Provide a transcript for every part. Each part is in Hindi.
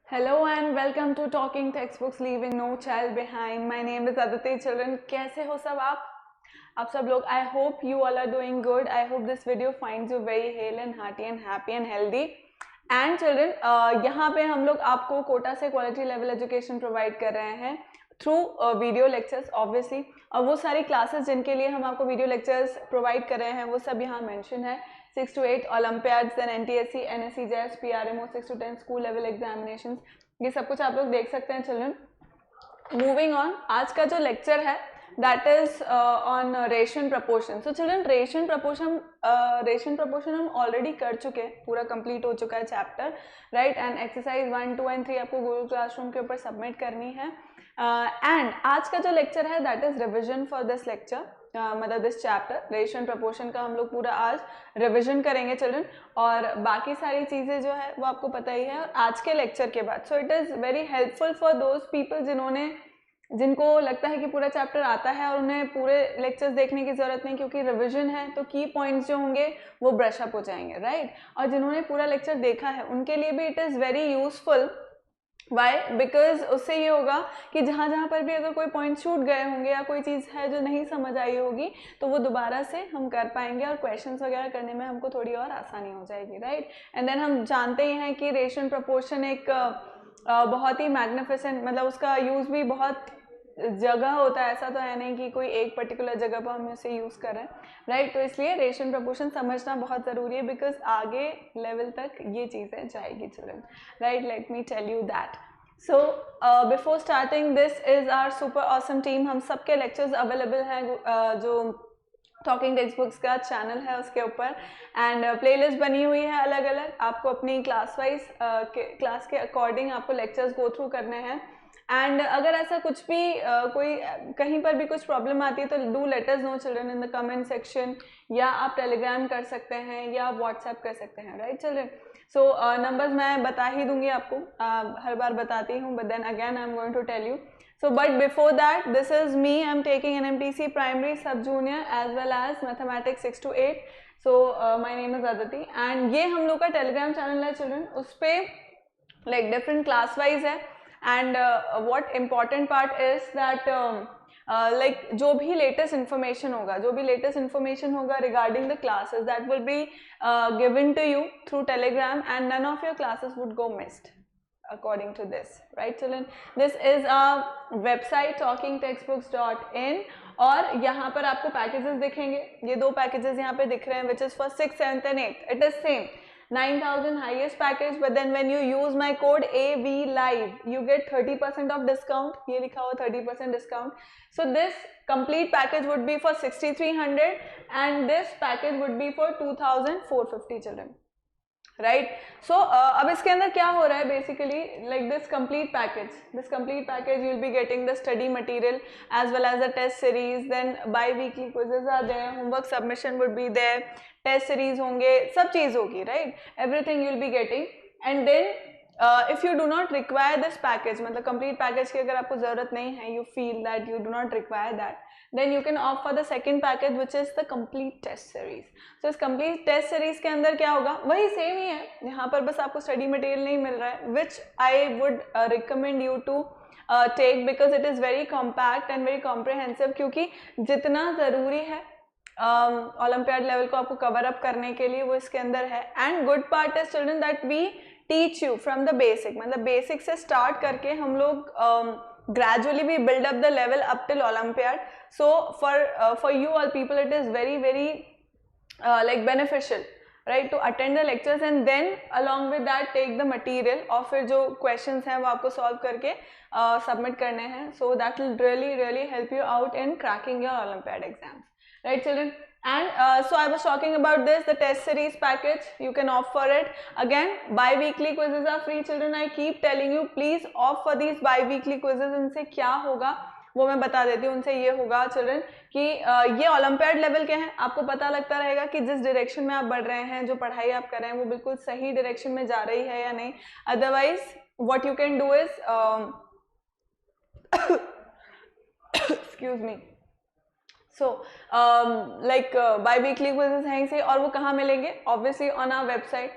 Hello and welcome to Talking Textbooks Leaving No Child Behind. My name is Aditi. Children, कैसे हो सब आप सब लोग? I hope you all are doing good. I hope this video finds you very hale and hearty and happy and healthy. And children, यहाँ पे हम लोग आपको कोटा से क्वालिटी लेवल एजुकेशन प्रोवाइड कर रहे हैं थ्रू वीडियो लेक्चर्स ऑब्वियसली, और वो सारी क्लासेस जिनके लिए हम आपको वीडियो लेक्चर्स प्रोवाइड कर रहे हैं वो सब यहाँ मेंशन है. 6 to 8 Olympiads, then NTSC, NSC, JES, PRMO, 6 to 10 school level examinations, ये सब कुछ आप लोग देख सकते हैं. चिल्ड्रन, मूविंग ऑन, आज का जो लेक्चर है that is on ration proportion. So children, ration proportion हम ऑलरेडी कर चुके हैं, पूरा कंप्लीट हो चुका है chapter, right. And exercise 1, 2 and 3 आपको गूगल क्लासरूम के ऊपर सबमिट करनी है. एंड आज का जो लेक्चर है that is revision for this lecture, मतलब दिस चैप्टर रेशन प्रपोर्शन का हम लोग पूरा आज रिविजन करेंगे चिल्ड्रन, और बाकी सारी चीज़ें जो है वो आपको पता ही है आज के लेक्चर के बाद. So it is very helpful for those people जिनको लगता है कि पूरा चैप्टर आता है और उन्हें पूरे लेक्चर्स देखने की ज़रूरत नहीं, क्योंकि रिविजन है तो की पॉइंट्स जो होंगे वो ब्रश अप हो जाएंगे, राइट. और जिन्होंने पूरा लेक्चर देखा है उनके लिए भी it is very useful. Why? Because उससे ये होगा कि जहाँ जहाँ पर भी अगर कोई पॉइंट छूट गए होंगे या कोई चीज़ है जो नहीं समझ आई होगी तो वो दोबारा से हम कर पाएंगे और क्वेश्चंस वगैरह करने में हमको थोड़ी और आसानी हो जाएगी, राइट. एंड देन हम जानते ही हैं कि रेशन प्रपोर्शन एक बहुत ही मैग्निफिसेंट, मतलब उसका यूज़ भी बहुत जगह होता है, ऐसा तो है नहीं कि कोई एक पर्टिकुलर जगह पर हम उसे यूज़ कर रहे हैं, राइट. तो इसलिए रेशन प्रपोर्शन समझना बहुत ज़रूरी है, बिकॉज आगे लेवल तक ये चीज़ें जाएगी children, right. Let me tell you that. So before starting, this is our super awesome team. हम सबके लेक्चर्स अवेलेबल हैं जो टॉकिंग टेक्स्ट बुक्स का चैनल है उसके ऊपर, एंड प्लेलिस्ट बनी हुई है अलग अलग. आपको अपनी क्लास वाइज क्लास के अकॉर्डिंग आपको लेक्चर्स गो थ्रू करने हैं. एंड अगर ऐसा कुछ भी कोई कहीं पर भी कुछ प्रॉब्लम आती है तो do let us know children in the comment section, या आप टेलीग्राम कर सकते हैं या आप व्हाट्सएप कर सकते हैं, राइट चिल्ड्रन. सो नंबर्स मैं बता ही दूंगी आपको, हर बार बताती हूँ, but then again I am going to tell you. So but before that, this is me. I'm taking NMTC primary, sub junior as well as mathematics 6 to 8. So my name is Aditi and ये हम लोग का टेलीग्राम चैनल है चिल्ड्रन. उस पर लाइक डिफरेंट क्लास वाइज है, and what important part is that like जो भी लेटेस्ट इन्फॉर्मेशन होगा regarding the classes that will be given to you through Telegram, and none of your classes would go missed according to this, right children. This is our website talkingtextbooks.in, और यहाँ पर आपको पैकेजेस दिखेंगे. ये दो पैकेजेस यहाँ पे दिख रहे हैं, which is for 6th, 7th and 8th. It is same 9,000 highest package, but then when you use my code AVLIVE you get 30% of discount. ये लिखा हुआ 30% discount. So this complete package would be for 6,300 and this package would be for 2,450 children, right. So अब इसके अंदर क्या हो रहा है basically, like this complete package you will be getting the study material as well as the test series, then biweekly quizzes are there, homework submission would be there, test series होंगे, सब चीज़ होगी, right. Everything you will be getting. And then if you do not require this package, मतलब कंप्लीट पैकेज की अगर आपको ज़रूरत नहीं है, you feel that you do not require that, then you can opt for the second package which is the complete test series. So इस complete test series के अंदर क्या होगा, वही सेम ही है, यहाँ पर बस आपको स्टडी मटेरियल नहीं मिल रहा है, which I would recommend you to take because it is very compact and very comprehensive, क्योंकि जितना ज़रूरी है ओलम्पियाड लेवल को आपको कवर अप करने के लिए वो इसके अंदर है. And good part is children that we teach you from the basic, मतलब बेसिक से स्टार्ट करके हम लोग gradually we build up the level up till Olympiad. So for you all people it is very like beneficial, right, to attend the lectures and then along with that take the material, और फिर जो questions हैं वो आपको solve करके submit करने हैं. So that will really help you out in cracking your Olympiad exams, right children. And so I was talking about this, the test series package, you can opt for it. Again, bi-weekly quizzes are free children. I keep telling you please opt for these bi-weekly quizzes. इनसे क्या होगा वो मैं बता देती हूँ. उनसे ये होगा चिल्ड्रन कि ये ओलम्पियाड लेवल के हैं, आपको पता लगता रहेगा कि जिस डायरेक्शन में आप बढ़ रहे हैं, जो पढ़ाई आप कर रहे हैं वो बिल्कुल सही डायरेक्शन में जा रही है या नहीं. Otherwise what you can do is excuse me. So like by weekly quizzes हैं इसे, और वो कहाँ मिलेंगे, ऑब्वियसली ऑन आवर वेबसाइट.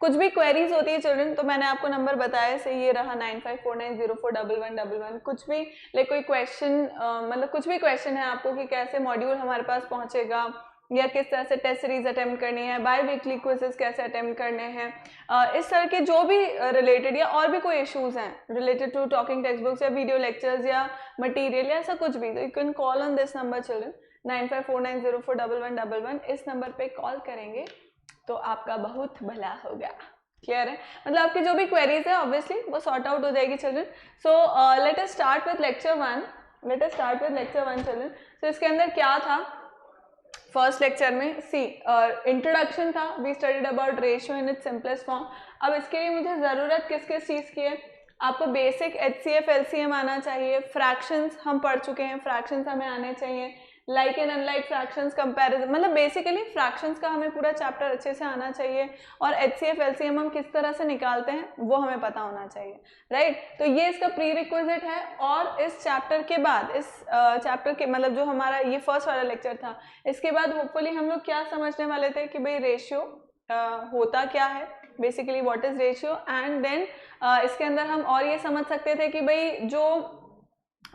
कुछ भी क्वेरीज होती है चिल्ड्रन तो मैंने आपको नंबर बताया से ये रहा 9549041111। कुछ भी लाइक कोई क्वेश्चन मतलब कुछ भी क्वेश्चन है आपको कि कैसे मॉड्यूल हमारे पास पहुंचेगा या किस तरह से टेस्ट सीरीज अटेम्प्ट करनी है, बाय वीकली क्विजेस कैसे अटेम्प्ट करने हैं, इस तरह के जो भी रिलेटेड या और भी कोई इश्यूज हैं related to talking text books या वीडियो लेक्चर्स या मटेरियल या ऐसा कुछ भी, तो you can call on this number children 9549041111। इस नंबर पे कॉल करेंगे तो आपका बहुत भला होगा। क्लियर है? मतलब आपकी जो भी क्वेरीज है ऑब्वियसली वो सॉर्ट आउट हो जाएगी children. So let us start with lecture 1 children. तो इसके अंदर क्या था फर्स्ट लेक्चर में? सी इंट्रोडक्शन था, we studied about ratio in its simplest form. अब इसके लिए मुझे ज़रूरत किस किस चीज़ की है? आपको बेसिक HCF LCM आना चाहिए, फ्रैक्शंस हम पढ़ चुके हैं, फ्रैक्शंस हमें आने चाहिए, like and unlike fractions comparison, मतलब बेसिकली फ्रैक्शंस का हमें पूरा चैप्टर अच्छे से आना चाहिए और HCF LCM हम किस तरह से निकालते हैं वो हमें पता होना चाहिए, राइट? तो ये इसका प्री रिक्विजिट है। और इस चैप्टर के बाद, इस चैप्टर के मतलब जो हमारा ये फर्स्ट वाला लेक्चर था, इसके बाद होपफुली हम लोग क्या समझने वाले थे कि भाई रेशियो होता क्या है, basically what is ratio, and then इसके अंदर हम और ये समझ सकते थे कि भाई जो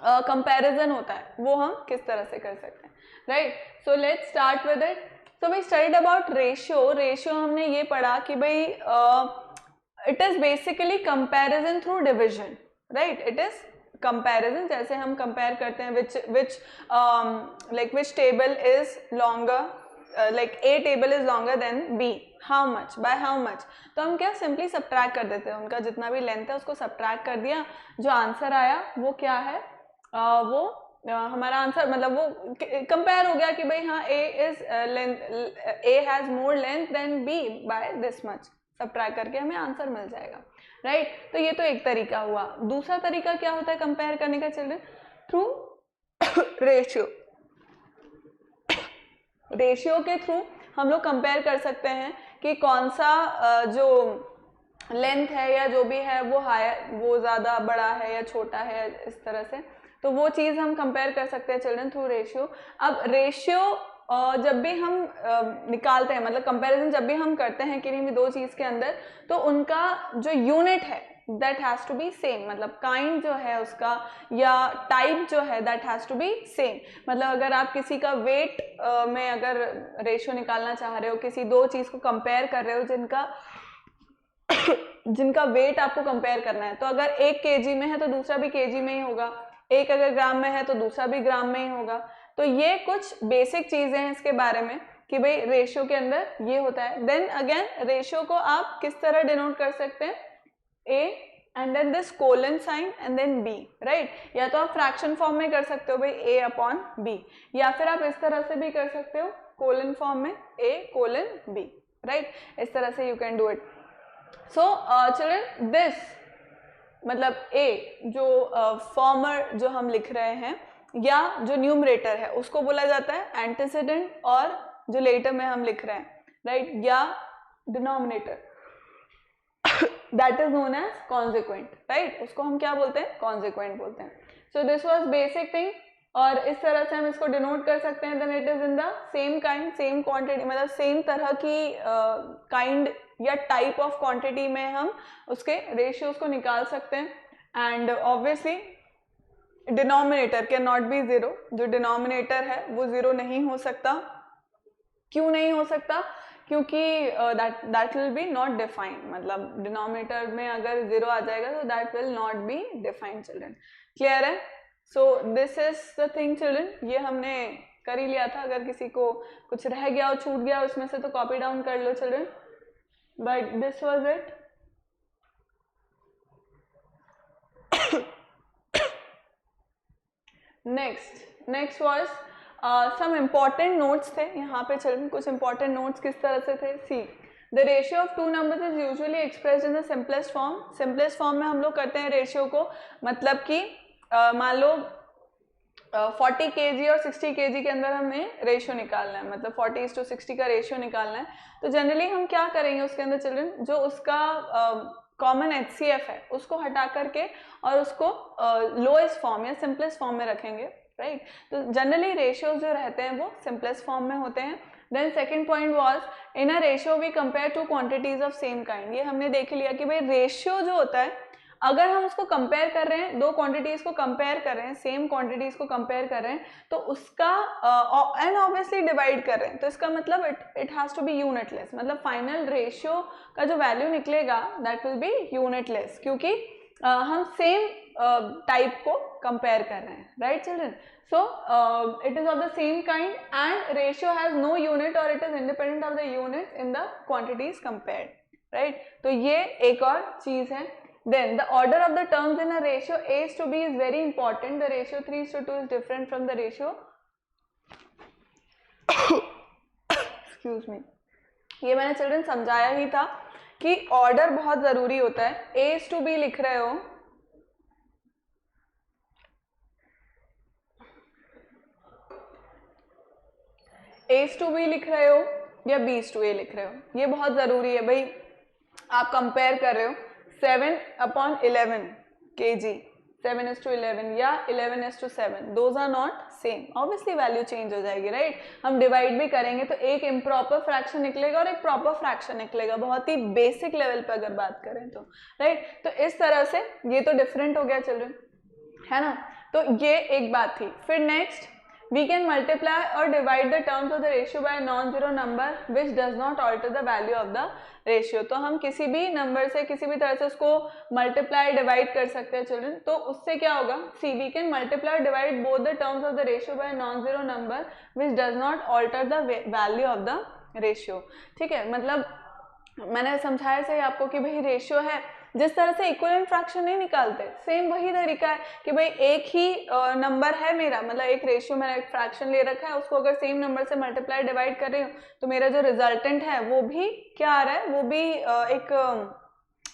कंपैरिजन होता है वो हम किस तरह से कर सकते हैं, right? So let's start with it. So we studied about ratio हमने ये पढ़ा कि भाई it is basically comparison through division, right? It is comparison, जैसे हम कंपेयर करते हैं which table is longer, like A table is longer than B, how much, by how much, तो हम क्या सिंपली सब्ट्रैक्ट कर देते हैं, उनका जितना भी लेंथ है उसको सब्ट्रैक्ट कर दिया, जो आंसर आया वो क्या है, वो हमारा आंसर मतलब वो कंपेयर हो गया कि भाई हाँ A has more length than B by this much, subtract करके हमें आंसर मिल जाएगा, राइट? तो ये तो एक तरीका हुआ। दूसरा तरीका क्या होता है कंपेयर करने का चिल्ड्रन? थ्रू रेशियो के थ्रू हम लोग कंपेयर कर सकते हैं कि कौन सा जो लेंथ है या जो भी है वो वो ज़्यादा बड़ा है या छोटा है, इस तरह से, तो वो चीज़ हम कंपेयर कर सकते हैं चिल्ड्रन थ्रू रेशियो। अब रेशियो जब भी हम निकालते हैं, मतलब कंपैरिजन जब भी हम करते हैं किन्हीं भी दो चीज़ के अंदर, तो उनका जो यूनिट है that has to be same, मतलब काइंड जो है उसका या टाइप जो है that has to be same. मतलब अगर आप किसी का वेट में अगर रेशियो निकालना चाह रहे हो, किसी दो चीज़ को कंपेयर कर रहे हो जिनका वेट आपको कंपेयर करना है, तो अगर एक kg में है तो दूसरा भी kg में ही होगा, एक अगर ग्राम में है तो दूसरा भी ग्राम में ही होगा। तो ये कुछ बेसिक चीज़ें हैं इसके बारे में कि भाई रेशियो के अंदर ये होता है। देन अगेन रेशियो को आप किस तरह डिनोट कर सकते हैं? A and then this colon sign and then B, right? या तो आप फ्रैक्शन फॉर्म में कर सकते हो भाई A अपॉन B, या फिर आप इस तरह से भी कर सकते हो कोलन फॉर्म में A कोलन B, राइट? इस तरह से you can do it. So children this मतलब A जो फॉर्मर जो हम लिख रहे हैं या जो न्यूमरेटर है उसको बोला जाता है एंटीसीडेंट, और जो लेटर में हम लिख रहे हैं, राइट, या denominator that is known as consequent, right? उसको हम क्या बोलते हैं? कॉन्सिक्वेंट बोलते हैं। So this was basic thing, और इस तरह से हम इसको डिनोट कर सकते हैं। Then it is in the same kind, same quantity, मतलब सेम तरह की काइंड या टाइप ऑफ क्वांटिटी में हम उसके रेशियोज को निकाल सकते हैं। And obviously denominator can not B zero, जो डिनोमिनेटर है वो जीरो नहीं हो सकता। क्यों नहीं हो सकता? क्योंकि that will be not defined, मतलब डिनोमिनेटर में अगर जीरो आ जाएगा तो that will not be defined children. Clear है? So this is the thing children, ये हमने कर ही लिया था। अगर किसी को कुछ रह गया और छूट गया उसमें से तो कॉपी डाउन कर लो children, but this was it. Next was some important notes थे यहाँ पे चिल्ड्रन। कुछ इम्पॉर्टेंट नोट्स किस तरह से थे? See the ratio of two numbers is usually expressed in the simplest form. Simplest form में हम लोग करते हैं रेशियो को, मतलब कि मान लो 40 kg और 60 kg के अंदर हमें रेशियो निकालना है, मतलब 40:60 का रेशियो निकालना है। तो जनरली हम क्या करेंगे उसके अंदर चिल्ड्रन, जो उसका कॉमन HCF है उसको हटा करके और उसको लोएस्ट फॉर्म या सिंपलेस्ट फॉर्म में रखेंगे, राइट? तो जनरली रेशियोज जो रहते हैं वो सिंपलेस्ट फॉर्म में होते हैं। Then second point was in a ratio we compare two quantities of same kind. ये हमने देख लिया कि भाई रेशियो जो होता है अगर हम उसको कंपेयर कर रहे हैं, दो क्वांटिटीज को कंपेयर कर रहे हैं, सेम क्वांटिटीज को कंपेयर कर रहे हैं, तो उसका एंड ऑब्वियसली डिवाइड कर रहे हैं, तो इसका मतलब it has to be unitless, मतलब फाइनल रेशियो का जो वैल्यू निकलेगा दैट विल बी यूनिटलेस, क्योंकि हम सेम टाइप को कंपेयर कर रहे हैं, right children. So it is of the same kind and ratio has no unit और it is independent of the unit in the quantities compared, right. तो ये एक और चीज है। Then the order of the terms in a ratio A is to B is very important. The ratio 3:2 is different from the ratio excuse me, ये मैंने चिल्ड्रन समझाया ही था कि ऑर्डर बहुत जरूरी होता है। A is to B लिख रहे हो, A is to B लिख रहे हो या B is to A लिख रहे हो, ये बहुत जरूरी है भाई। आप कंपेयर कर रहे हो 7/11 kg, 7:11 या 11:7, those are not same, obviously value change हो जाएगी, राइट। हम डिवाइड भी करेंगे तो एक इम्प्रॉपर फ्रैक्शन निकलेगा और एक प्रॉपर फ्रैक्शन निकलेगा, बहुत ही बेसिक लेवल पर अगर बात करें तो, राइट। तो इस तरह से ये तो डिफरेंट हो गया चिल्ड्रन, है ना। तो ये एक बात थी। फिर next we can multiply or divide the terms of the ratio by a non-zero number which does not alter the value of the ratio। तो हम किसी भी नंबर से किसी भी तरह से उसको मल्टीप्लाई डिवाइड कर सकते हैं चिल्ड्रन। तो उससे क्या होगा, see we can multiply divide both the terms of the ratio by non-zero number which does not alter the value of the ratio. ठीक है, मतलब मैंने समझाया सही आपको कि भाई रेशियो है, जिस तरह से इक्विवेलेंट फ्रैक्शन नहीं निकालते, सेम वही तरीका है कि भाई एक ही नंबर है मेरा, मतलब एक रेशियो मैंने एक फ्रैक्शन ले रखा है, उसको अगर सेम नंबर से मल्टीप्लाई डिवाइड कर रही हूँ तो मेरा जो रिजल्टेंट है वो भी क्या आ रहा है, वो भी एक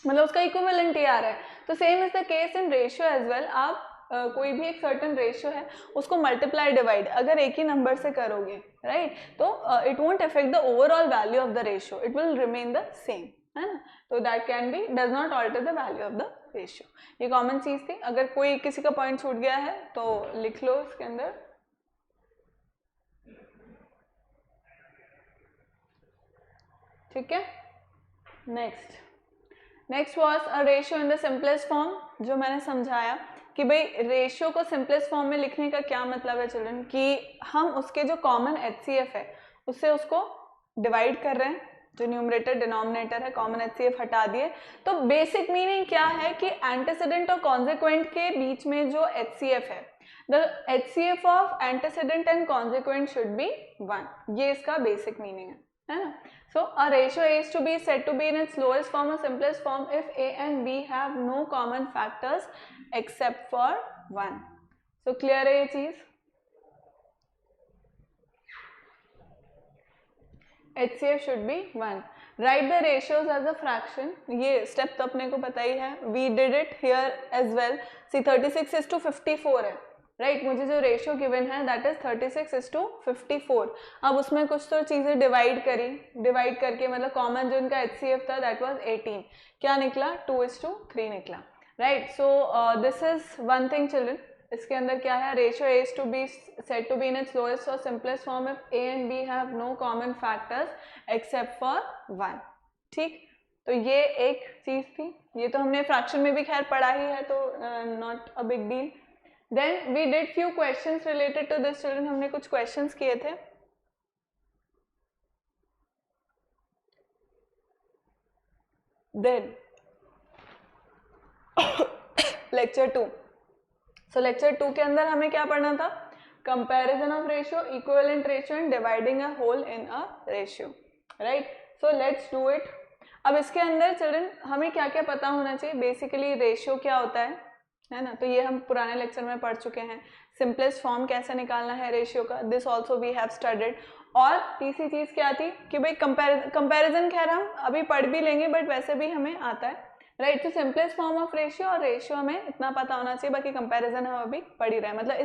मतलब उसका इक्विवेलेंट ही आ रहा है। तो same is the case in ratio as well. आप कोई भी एक सर्टेन रेशियो है उसको मल्टीप्लाई डिवाइड अगर एक ही नंबर से करोगे, राइट, तो it won't affect the overall value of the ratio, it will remain the same, है ना। तो that can be does not alter the value of the ratio. ये कॉमन चीज थी। अगर कोई किसी का पॉइंट छूट गया है तो लिख लो इसके अंदर। ठीक है, next was a ratio in the simplest form, जो मैंने समझाया कि भाई रेशियो को सिंपलेस्ट फॉर्म में लिखने का क्या मतलब है चिल्ड्रन, कि हम उसके जो कॉमन HCF है उससे उसको डिवाइड कर रहे हैं, जो न्यूमरेटर डिनोमिनेटर है कॉमन HCF हटा दिए। तो बेसिक मीनिंग क्या है कि एंटीसीडेंट और कॉन्सिक्वेंट के बीच में जो HCF है, the HCF of antecedent and consequent should be 1, ये इसका बेसिक मीनिंग है ना। So a ratio A is to be said to be in its lowest form or simplest form if A and B have no common factors except for 1. So clear है ये चीज। HCF should be 1. Write the ratios as a fraction. ये step तो अपने को पता ही है, we did it here as well. See 36:54 है, राइट, मुझे जो रेशियो गिवन है दैट इज 36:54। अब उसमें कुछ तो चीज़ें डिवाइड करके मतलब कॉमन जो इनका HCF था दैट वाज 18, क्या निकला 2:3 निकला, right. So this is one thing children. इसके अंदर क्या है, ratio A is to be said to be in its lowest or simplest form if A and B have no common factors except for 1। ठीक, तो ये एक चीज थी। ये तो हमने फ्रैक्शन में भी खैर पढ़ा ही है, तो not a big deal. Then we did few questions related to this children, हमने कुछ questions किए थे। Then lecture 2, so lecture 2 के अंदर हमें क्या पढ़ना था, comparison of ratio, equivalent ratio and dividing a whole in a ratio, right? So let's do it। अब इसके अंदर चिल्ड्रन हमें क्या क्या पता होना चाहिए, बेसिकली रेशियो क्या होता है ना, तो ये हम पुराने लेक्चर में पढ़ चुके हैं। सिंपलेस्ट फॉर्म कैसे निकालना है रेशियो का, this also we have studied. और तीसरी चीज क्या थी कि भाई कंपैरिजन खैर हम अभी पढ़ भी लेंगे बट वैसे भी हमें आता है, राइट। तो सिंपलेस्ट फॉर्म ऑफ रेशियो और रेशियो हमें इतना पता होना चाहिए, बाकी कंपैरिजन हम अभी पढ़ ही रहे हैं। मतलब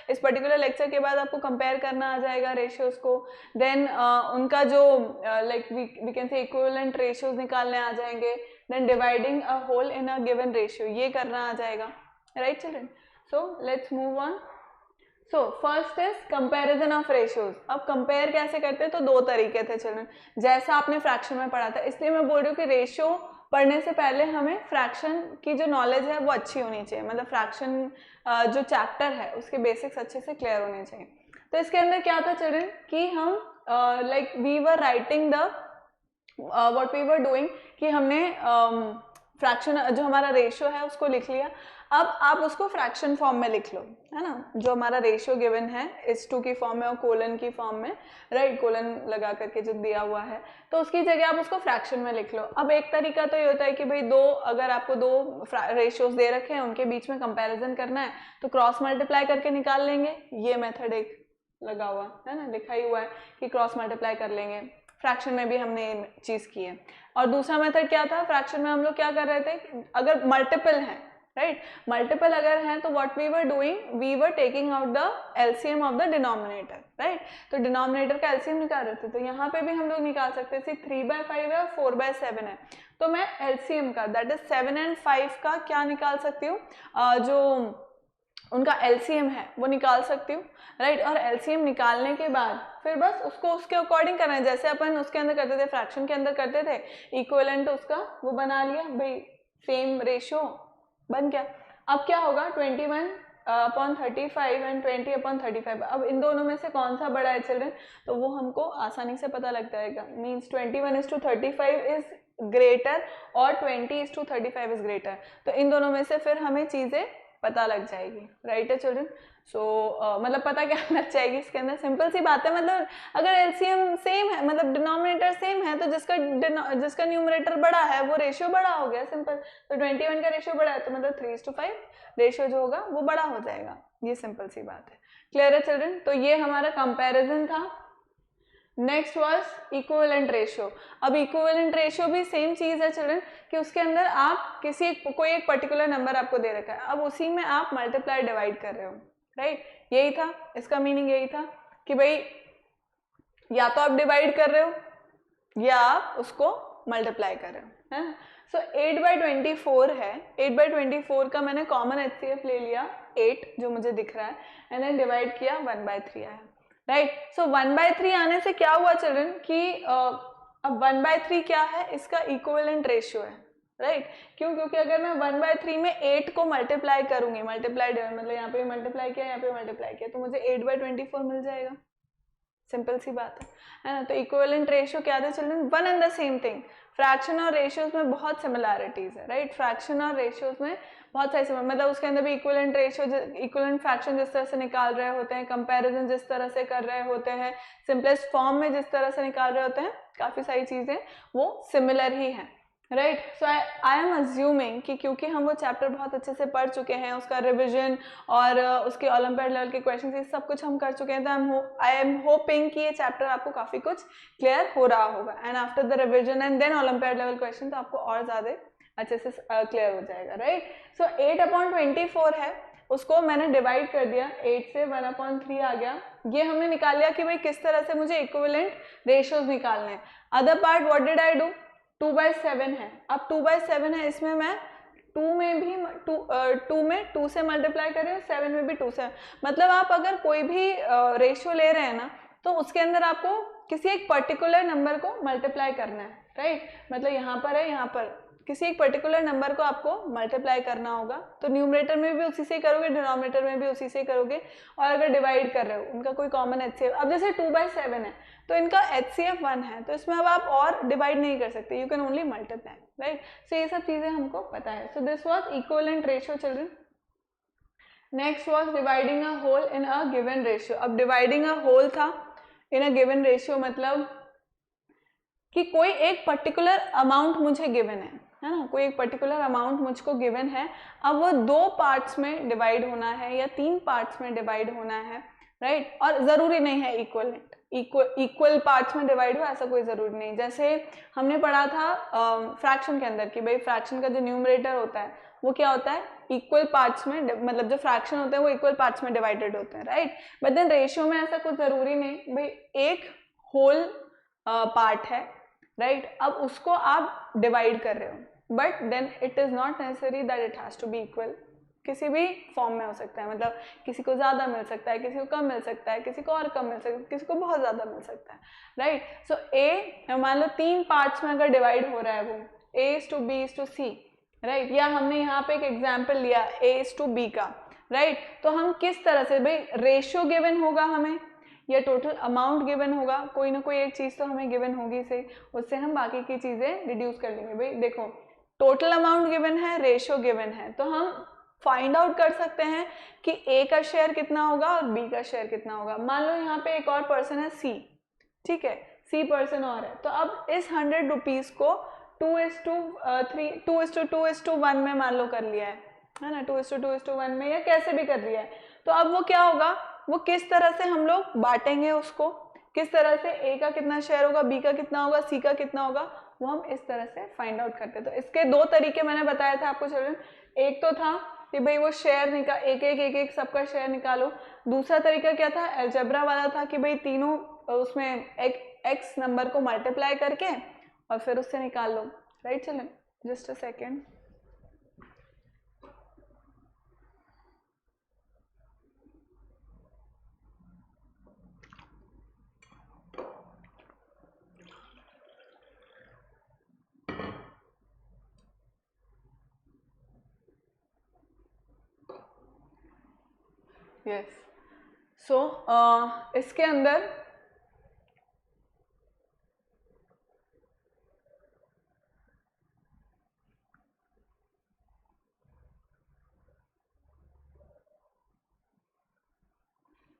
इस पर्टिकुलर लेक्चर के बाद आपको कंपेयर करना आ जाएगा रेशियोज को, देन उनका जो like we can say equivalent ratios निकालने आ जाएंगे, then dividing a whole in a given ratio ये करना आ जाएगा, right children। So let's move on। So first is comparison of ratios. अब कंपेयर कैसे करते हैं, तो दो तरीके थे चिल्ड्रन, जैसा आपने फ्रैक्शन में पढ़ा था। इसलिए मैं बोल रही हूँ कि रेशियो पढ़ने से पहले हमें फ्रैक्शन की जो नॉलेज है वो अच्छी होनी चाहिए, मतलब फ्रैक्शन जो चैप्टर है उसके बेसिक्स अच्छे से क्लियर होने चाहिए। तो इसके अंदर क्या था चिल्ड्रन कि हम like we were writing the what we were doing कि हमने फ्रैक्शन जो हमारा रेशियो है उसको लिख लिया। अब आप उसको फ्रैक्शन फॉर्म में लिख लो, है ना, जो हमारा रेशियो गिवन है H2 की फॉर्म में और कोलन की फॉर्म में, राइट, कोलन लगा करके जो दिया हुआ है, तो उसकी जगह आप उसको फ्रैक्शन में लिख लो। अब एक तरीका तो ये होता है कि भाई दो, अगर आपको दो रेशियोज दे रखे हैं उनके बीच में कंपैरिजन करना है तो क्रॉस मल्टीप्लाई करके निकाल लेंगे। ये मेथड एक लगा हुआ है ना, लिखा ही हुआ है कि क्रॉस मल्टीप्लाई कर लेंगे। फ्रैक्शन में भी हमने ये चीज़ की है। और दूसरा मेथड क्या था, फ्रैक्शन में हम लोग क्या कर रहे थे, अगर मल्टीपल है, राइट, मल्टीपल अगर हैं तो what we were doing, we were taking out the LCM of the denominator, right. तो डिनोमिनेटर का एलसीएम निकाल रहे थे, तो यहाँ पे भी हम लोग निकाल सकते थे 3/5 है और 4/7 है, तो मैं एलसीएम का दैट इज 7 and 5 का क्या निकाल सकती हूँ, जो उनका एलसीएम है वो निकाल सकती हूँ, राइट। और एलसीएम निकालने के बाद फिर बस उसको उसके अकॉर्डिंग करना है, जैसे अपन उसके अंदर करते थे, फ्रैक्शन के अंदर करते थे, इक्विवेलेंट उसका वो बना लिया, भाई सेम रेशियो बन गया। अब क्या होगा, 21/35 एंड 20/35। अब इन दोनों में से कौन सा बड़ा है चिल्ड्रन, तो वो हमको आसानी से पता लग जाएगा। मीन्स 21:35 इज ग्रेटर और 20:35 इज ग्रेटर, तो इन दोनों में से फिर हमें चीज़ें पता लग जाएगी, राइट है चिल्ड्रन। सो मतलब पता क्या लग जाएगी इसके अंदर, सिंपल सी बात है, मतलब अगर एलसीएम सेम है, मतलब डिनोमिनेटर सेम है, तो जिसका न्यूमरेटर बड़ा है वो रेशियो बड़ा हो गया, सिंपल। तो 21 का रेशियो बड़ा है तो मतलब 3:5 रेशियो जो होगा वो बड़ा हो जाएगा, ये सिंपल सी बात है। क्लियर है चिल्ड्रन। तो ये हमारा कंपेरिजन था। Next was equivalent ratio. अब इक्विवेलेंट रेशियो भी सेम चीज है चिल्ड्रन कि उसके अंदर आप कोई एक पर्टिकुलर नंबर आपको दे रखा है, अब उसी में आप मल्टीप्लाई डिवाइड कर रहे हो, राइट। यही था इसका मीनिंग, यही था कि भाई या तो आप डिवाइड कर रहे हो या आप उसको मल्टीप्लाई कर रहे हो, है ना। सो 8/24 है, 8/24 का मैंने कॉमन एचसीएफ ले लिया 8 जो मुझे दिख रहा है, एंड देन डिवाइड किया 1/3 आया, राइट। सो 1/3 आने से क्या हुआ चिल्ड्रन कि अब 1/3 क्या है, इसका इक्विवेलेंट रेशियो है, राइट। क्यों, क्योंकि अगर मैं 1/3 में 8 को मल्टीप्लाई करूंगी, मल्टीप्लाई मतलब यहाँ पे मल्टीप्लाई किया, यहाँ पे मल्टीप्लाई किया, तो मुझे 8/24 मिल जाएगा, सिंपल सी बात है ना। तो इक्विवेलेंट रेशियो क्या था children, one and the same thing. Fraction और रेशियोज में बहुत सिमिलैरिटीज है, राइट। फ्रैक्शन और रेशियोज में बहुत सारी मतलब उसके अंदर भी इक्विवेलेंट रेशियो, इक्विवेलेंट फ्रैक्शन जिस तरह से निकाल रहे होते हैं, कंपैरिजन जिस तरह से कर रहे होते हैं, सिंपलेस्ट फॉर्म में जिस तरह से निकाल रहे होते हैं, काफ़ी सारी चीज़ें वो सिमिलर ही हैं, right. So I am assuming कि क्योंकि हम वो चैप्टर बहुत अच्छे से पढ़ चुके हैं, उसका रिविजन और उसके ओलंपियाड लेवल के क्वेश्चन ये सब कुछ हम कर चुके हैं, तो आई एम होपिंग कि ये चैप्टर आपको काफ़ी कुछ क्लियर हो रहा होगा, and after the revision and then olympiad level question तो आपको और ज़्यादा अच्छे से क्लियर हो जाएगा, राइट। सो 8/24 है, उसको मैंने डिवाइड कर दिया, 8 से 1/3 आ गया। ये हमने निकाल लिया कि भाई किस तरह से मुझे इक्विवेलेंट रेशियोज निकालने हैं। Other part what did I do, 2/7 है, अब 2/7 है, इसमें मैं 2 में भी 2 में 2 से मल्टीप्लाई कर रही हूँ, 7 में भी 2 से, मतलब आप अगर कोई भी रेशियो ले रहे हैं ना तो उसके अंदर आपको किसी एक पर्टिकुलर नंबर को मल्टीप्लाई करना है, राइट। मतलब यहाँ पर है, यहाँ पर किसी एक पर्टिकुलर नंबर को आपको मल्टीप्लाई करना होगा, तो न्यूमरेटर में भी उसी से करोगे, डिनोमिनेटर में भी उसी से करोगे, और अगर डिवाइड कर रहे हो उनका कोई कॉमन एचसीएफ, अब जैसे 2/7 है तो इनका एचसीएफ 1 है, तो इसमें अब आप और डिवाइड नहीं कर सकते, you can only multiply, right. So ये सब चीज़ें हमको पता है। So this was equivalent ratio children. Next was dividing a whole in a given ratio. अब डिवाइडिंग अ होल था इन अ गिवन रेशियो, मतलब कि कोई एक पर्टिकुलर अमाउंट मुझे गिवन है ना, कोई एक पर्टिकुलर अमाउंट मुझको गिवन है, अब वो 2 पार्ट्स में डिवाइड होना है या 3 पार्ट्स में डिवाइड होना है, राइट। और ज़रूरी नहीं है इक्वल पार्ट्स में डिवाइड हो, ऐसा कोई ज़रूरी नहीं। जैसे हमने पढ़ा था फ्रैक्शन के अंदर कि भाई फ्रैक्शन का जो न्यूमरेटर होता है वो क्या होता है, इक्वल पार्ट्स में, मतलब जो फ्रैक्शन होते हैं वो इक्वल पार्ट्स में डिवाइडेड होते हैं, राइट। बट देन रेशियो में ऐसा कुछ ज़रूरी नहीं, भाई एक होल पार्ट है, राइट, अब उसको आप डिवाइड कर रहे हो, but then it is not necessary that it has to be equal. किसी भी फॉर्म में हो सकता है, मतलब किसी को ज़्यादा मिल सकता है, किसी को कम मिल सकता है, किसी को और कम मिल सकता है, किसी को बहुत ज़्यादा मिल सकता है, राइट। सो ए मान लो 3 पार्ट्स में अगर डिवाइड हो रहा है वो A:B:C, राइट, या हमने यहाँ पे एक एग्जाम्पल लिया A:B का, राइट। तो हम किस तरह से, भाई रेशियो गिवन होगा हमें या टोटल अमाउंट गिवन होगा, कोई ना कोई एक चीज़ तो हमें गिवन होगी सही, उससे हम बाकी की चीज़ें रिड्यूस कर लेंगे। भाई देखो टोटल अमाउंट गिवन है, रेशियो गिवन है, तो हम फाइंड आउट कर सकते हैं कि ए का शेयर कितना होगा और बी का शेयर कितना होगा। मान लो यहाँ पे एक और पर्सन है सी, ठीक है, सी पर्सन और है, तो अब इस 100 रुपीज़ को 2:1 में मान लो कर लिया है ना, 2:2:1 में, या कैसे भी कर लिया है। तो अब वो क्या होगा, वो किस तरह से हम लोग बांटेंगे उसको, किस तरह से ए का कितना शेयर होगा, बी का कितना होगा, सी का कितना होगा, वो हम इस तरह से फाइंड आउट करते हैं। तो इसके 2 तरीके मैंने बताया था आपको चिल्ड्रन। एक तो था कि भाई वो शेयर निकाल, एक सबका शेयर निकालो। दूसरा तरीका क्या था, अलजेब्रा वाला था कि भाई तीनों उसमें एक्स नंबर को मल्टीप्लाई करके और फिर उससे निकाल लो, right. Children just a second. Yes, so इसके अंदर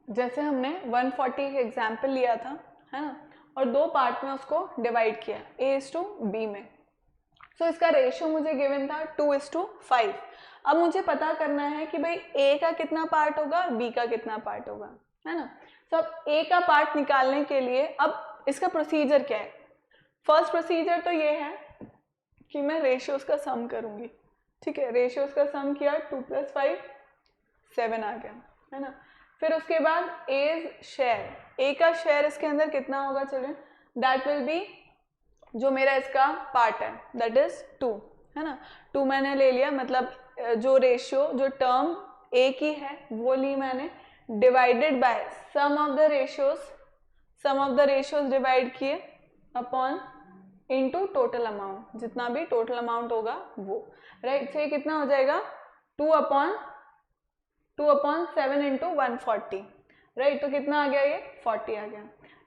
जैसे हमने 140 का एग्जाम्पल लिया था, है ना, और 2 पार्ट में उसको डिवाइड किया A:B में। सो इसका रेशियो मुझे गिवन था 2:5। अब मुझे पता करना है कि भाई ए का कितना पार्ट होगा और बी का कितना पार्ट होगा, है ना। तो अब ए का पार्ट निकालने के लिए अब इसका प्रोसीजर क्या है। फर्स्ट प्रोसीजर तो ये है कि मैं रेशियोज का सम करूंगी, ठीक है। रेशियोज का सम किया, 2 + 5 7 आ गया, है ना। फिर उसके बाद ए शेयर, ए का शेयर इसके अंदर कितना होगा चिल्ड्रन, दैट विल बी जो मेरा इसका पार्ट है, दैट इज 2, है ना। 2 मैंने ले लिया, मतलब जो रेशियो, जो टर्म ए की है वो ली मैंने, divided by sum of the ratios divide किए अपॉन इनटू टोटल अमाउंट, जितना भी टोटल अमाउंट होगा वो, राइट। तो ये कितना हो जाएगा 2/7 × 140, राइट। तो कितना आ गया, ये 40 आ गया।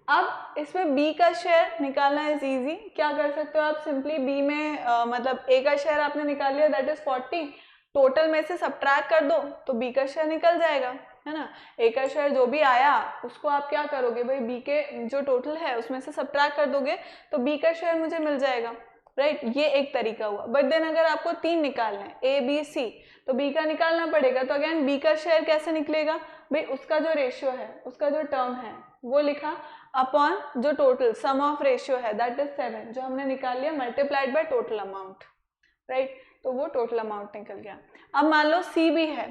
अब इसमें बी का शेयर निकालना इज इजी, क्या कर सकते हो आप, सिंपली बी में मतलब ए का शेयर आपने निकाल लिया, दैट इज 40, टोटल में से सब्ट्रैक्ट कर दो तो बी का शेयर निकल जाएगा, है ना। ए का शेयर जो भी आया उसको आप क्या करोगे, भाई बी के जो टोटल है उसमें से सब्ट्रैक्ट कर दोगे तो बी का शेयर मुझे मिल जाएगा, राइट। ये एक तरीका हुआ। बट देन अगर आपको 3 निकालना है ए बी सी, तो बी का निकालना पड़ेगा। तो अगेन बी का शेयर कैसे निकलेगा, भाई उसका जो रेशियो है, उसका जो टर्म है वो लिखा अपॉन जो टोटल सम ऑफ रेशियो है, दैट इज 7 जो हमने निकाल लिया, multiplied by total amount, right. तो वो टोटल अमाउंट निकल गया। अब मान लो सी भी है,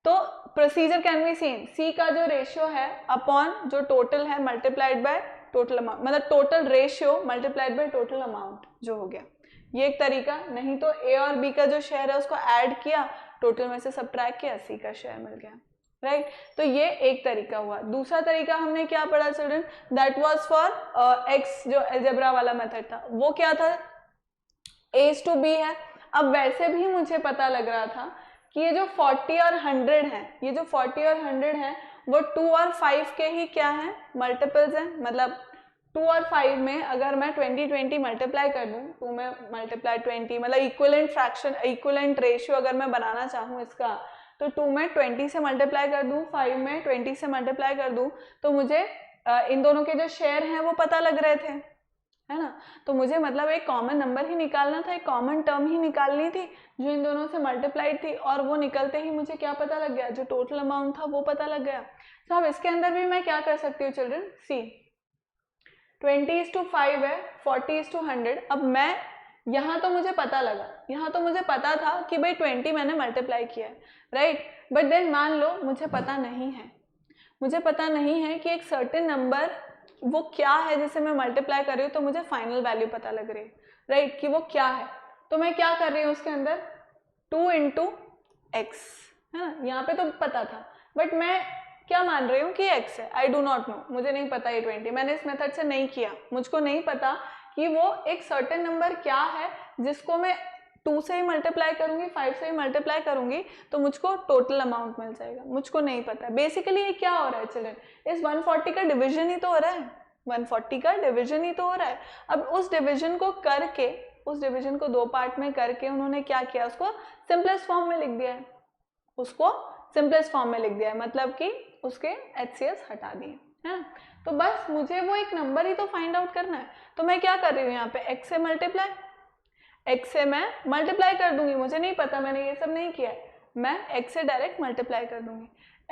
तो प्रोसीजर कैन बी सेम, सी का जो रेशियो है अपॉन जो टोटल है मल्टीप्लाइड बाय टोटल अमाउंट, मतलब total ratio multiplied by total amount जो हो गया, ये एक तरीका। नहीं तो ए और बी का जो शेयर है उसको ऐड किया, टोटल में से सब्ट्रैक्ट किया, सी का शेयर मिल गया, राइट। तो ये एक तरीका हुआ। दूसरा तरीका हमने क्या पढ़ा children, that was for x, जो अलजेब्रा वाला मेथड था, वो क्या था, A:B है। अब वैसे भी मुझे पता लग रहा था कि ये जो 40 और 100 है, ये जो 40 और 100 है वो 2 और 5 के ही क्या है, मल्टीपल्स हैं। मतलब 2 और 5 में अगर मैं 20 मल्टीप्लाई कर दूं, 2 में मल्टीप्लाई 20, मतलब इक्विवेलेंट फ्रैक्शन, इक्विवेलेंट रेशियो अगर मैं बनाना चाहूँ इसका, तो 2 में 20 से मल्टीप्लाई कर दूं, 5 में 20 से मल्टीप्लाई कर दूं, तो मुझे इन दोनों के जो शेयर हैं वो पता लग रहे थे, है ना। तो मुझे मतलब एक कॉमन नंबर ही निकालना था, एक कॉमन टर्म ही निकालनी थी जो इन दोनों से मल्टीप्लाइड थी, और वो निकलते ही मुझे क्या पता लग गया, जो टोटल अमाउंट था वो पता लग गया। तो अब इसके अंदर भी मैं क्या कर सकती हूँ चिल्ड्रन, सी 20:5 है, 40:100। अब मैं यहाँ तो मुझे पता लगा, यहाँ तो मुझे पता था कि भाई 20 मैंने मल्टीप्लाई किया है, राइट। बट देन मान लो मुझे पता नहीं है, मुझे पता नहीं है कि एक सर्टेन नंबर वो क्या है जिसे मैं मल्टीप्लाई कर रही हूँ, तो मुझे फाइनल वैल्यू पता लग रही है, राइट, कि वो क्या है। तो मैं क्या कर रही हूँ उसके अंदर 2 × x, है ना, यहाँ पे तो पता था, बट मैं क्या मान रही हूँ कि x है, आई डू नॉट नो, मुझे नहीं पता ये 20, मैंने इस मेथड से नहीं किया, मुझको नहीं पता कि वो एक सर्टेन नंबर क्या है जिसको मैं 2 से ही मल्टीप्लाई करूंगी, 5 से ही मल्टीप्लाई करूंगी तो मुझको टोटल अमाउंट मिल जाएगा, मुझको नहीं पता। बेसिकली ये क्या हो रहा है चिल्ड्रन, इस 140 का डिवीजन ही तो हो रहा है, 140 का डिवीजन ही तो हो रहा है। अब उस डिवीजन को करके, उस डिवीजन को 2 पार्ट में करके उन्होंने क्या किया, उसको सिंपलेस्ट फॉर्म में लिख दिया है, उसको सिंपलेस्ट फॉर्म में लिख दिया है, मतलब कि उसके HCS हटा दिए है। तो बस मुझे वो एक नंबर ही तो फाइंड आउट करना है। तो मैं क्या कर रही हूँ यहाँ पे, x से मल्टीप्लाई, x से मैं मल्टीप्लाई कर दूंगी, मुझे नहीं पता, मैंने ये सब नहीं किया है, मैं x से डायरेक्ट मल्टीप्लाई कर दूंगी।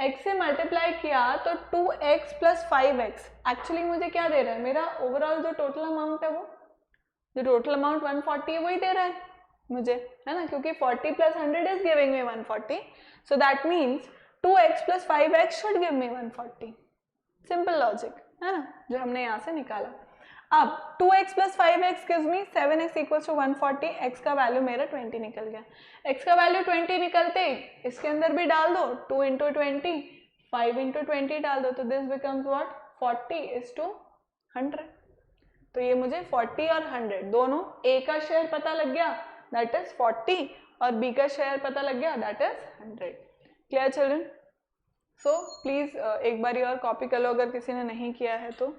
x से मल्टीप्लाई किया तो 2x प्लस 5x एक्चुअली मुझे क्या दे रहा है, मेरा ओवरऑल जो टोटल अमाउंट है, वो जो टोटल अमाउंट 140 है वही दे रहा है मुझे, है ना, क्योंकि 40 plus 100 is giving me 140, so that means 2x plus 5x should give me 140। Simple logic है ना, जो हमने यहाँ से निकाला। अब 2x plus 5x gives me 7x equals to 140, x का वैल्यू मेरा 20 निकल गया। x का वैल्यू 20 निकलते इसके अंदर भी डाल दो, 2 इंटू 20, 5 इंटू 20 डाल दो, तो this becomes what, 40 is to 100। तो ये मुझे 40 और 100 दोनों, a का शेयर पता लग गया दैट इज 40 और b का शेयर पता लग गया that is 100। Clear children? So please एक बार और कॉपी कर लो अगर किसी ने नहीं किया है तो।